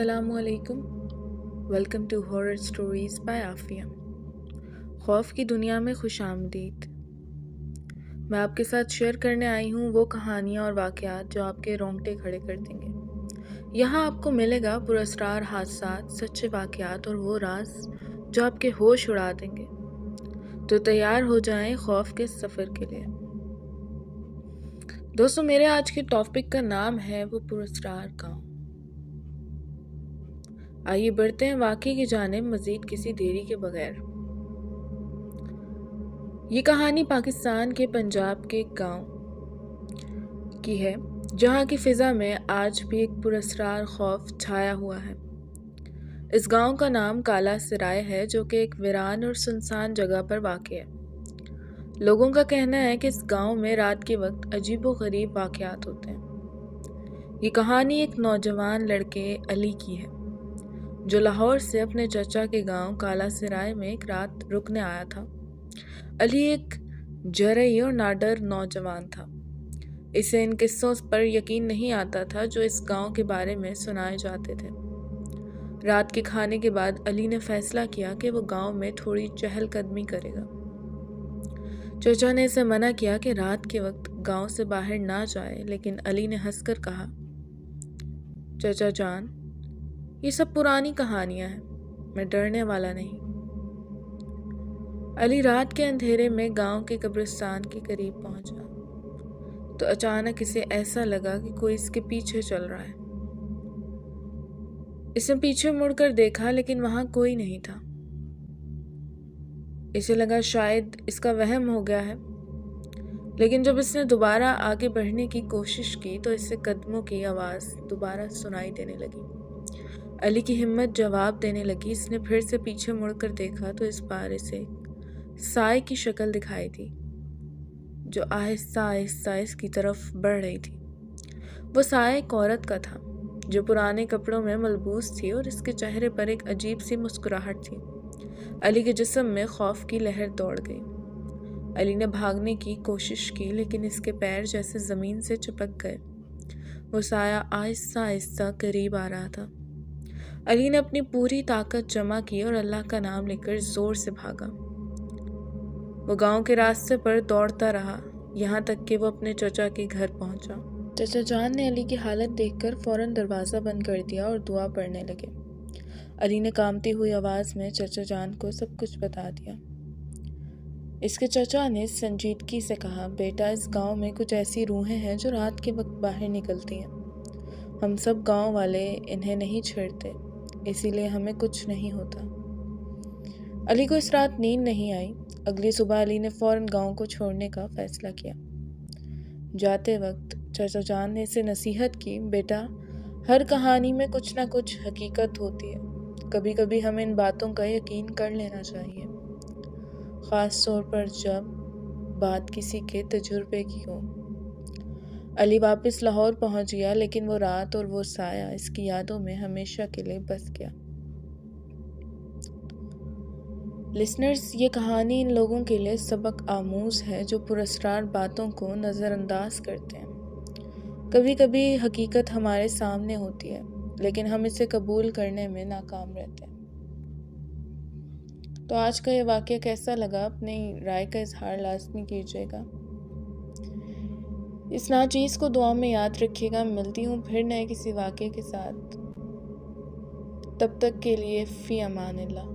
अस्सलामु अलैकुम। Welcome to horror stories by Afia. खौफ की दुनिया में खुश आमदीद। मैं आपके साथ शेयर करने आई हूँ वो कहानियाँ और वाक़यात जो आपके रोंगटे खड़े कर देंगे। यहाँ आपको मिलेगा पुरस्कार हादसात, सच्चे वाक़यात और वो राज जो आपके होश उड़ा देंगे। तो तैयार हो जाएं खौफ के सफ़र के लिए। दोस्तों, मेरे आज के टॉपिक का नाम है वो पुरस्कार गाँव। आइए बढ़ते हैं वाक़ये की जानिब मज़ीद किसी देरी के बगैर। ये कहानी पाकिस्तान के पंजाब के एक गांव की है जहां की फ़िज़ा में आज भी एक पुरस्कार खौफ छाया हुआ है। इस गांव का नाम काला सराय है जो कि एक वीरान और सुनसान जगह पर वाक़ है। लोगों का कहना है कि इस गांव में रात के वक्त अजीबोगरीब वाक़यात होते हैं। ये कहानी एक नौजवान लड़के अली की है जो लाहौर से अपने चचा के गांव काला सराय में एक रात रुकने आया था। अली एक जरई और नाडर नौजवान था। इसे इन किस्सों पर यकीन नहीं आता था जो इस गांव के बारे में सुनाए जाते थे। रात के खाने के बाद अली ने फैसला किया कि वो गांव में थोड़ी चहलकदमी करेगा। चचा ने इसे मना किया कि रात के वक्त गांव से बाहर ना जाए, लेकिन अली ने हंसकर कहा, चचा जान, ये सब पुरानी कहानियां हैं, मैं डरने वाला नहीं। अली रात के अंधेरे में गांव के कब्रिस्तान के करीब पहुंचा तो अचानक इसे ऐसा लगा कि कोई इसके पीछे चल रहा है। इसने पीछे मुड़कर देखा लेकिन वहां कोई नहीं था। इसे लगा शायद इसका वहम हो गया है, लेकिन जब इसने दोबारा आगे बढ़ने की कोशिश की तो इससे कदमों की आवाज़ दोबारा सुनाई देने लगी। अली की हिम्मत जवाब देने लगी। इसने फिर से पीछे मुड़कर देखा तो इस बार इसे साए की शक्ल दिखाई थी जो आहिस्ता आहिस्ता इसकी तरफ बढ़ रही थी। वो साया एक औरत का था जो पुराने कपड़ों में मलबूस थी और इसके चेहरे पर एक अजीब सी मुस्कुराहट थी। अली के जिस्म में खौफ की लहर दौड़ गई। अली ने भागने की कोशिश की लेकिन इसके पैर जैसे ज़मीन से चिपक गए। वो साया आहिस्ता आहिस्ता करीब आ रहा था। अली ने अपनी पूरी ताकत जमा की और अल्लाह का नाम लेकर ज़ोर से भागा। वो गांव के रास्ते पर दौड़ता रहा यहाँ तक कि वो अपने चचा के घर पहुंचा। चचा जान ने अली की हालत देखकर फ़ौरन दरवाज़ा बंद कर दिया और दुआ पढ़ने लगे। अली ने कांपती हुई आवाज़ में चचा जान को सब कुछ बता दिया। इसके चचा ने संजीदगी से कहा, बेटा, इस गांव में कुछ ऐसी रूहें हैं जो रात के वक्त बाहर निकलती हैं। हम सब गांव वाले इन्हें नहीं छेड़ते, इसीलिए हमें कुछ नहीं होता। अली को इस रात नींद नहीं आई। अगली सुबह अली ने फ़ौरन गांव को छोड़ने का फ़ैसला किया। जाते वक्त चचा जान ने इसे नसीहत की, बेटा, हर कहानी में कुछ ना कुछ हकीकत होती है। कभी कभी हमें इन बातों का यकीन कर लेना चाहिए, ख़ास तौर पर जब बात किसी के तजुर्बे की हो। अली वापस लाहौर पहुंच गया, लेकिन वो रात और वो साया इसकी यादों में हमेशा के लिए बस गया। लिसनर्स, ये कहानी इन लोगों के लिए सबक आमूज़ है जो पुरस्कार बातों को नज़रअंदाज करते हैं। कभी कभी हकीकत हमारे सामने होती है, लेकिन हम इसे कबूल करने में नाकाम रहते हैं। तो आज का ये वाक़या कैसा लगा, अपनी राय का इजहार लाज़मी कीजिएगा। इस नाचीज़ को दुआ में याद रखिएगा। मिलती हूँ फिर नए किसी वाक़ये के साथ। तब तक के लिए फ़ी अमानिल्लाह।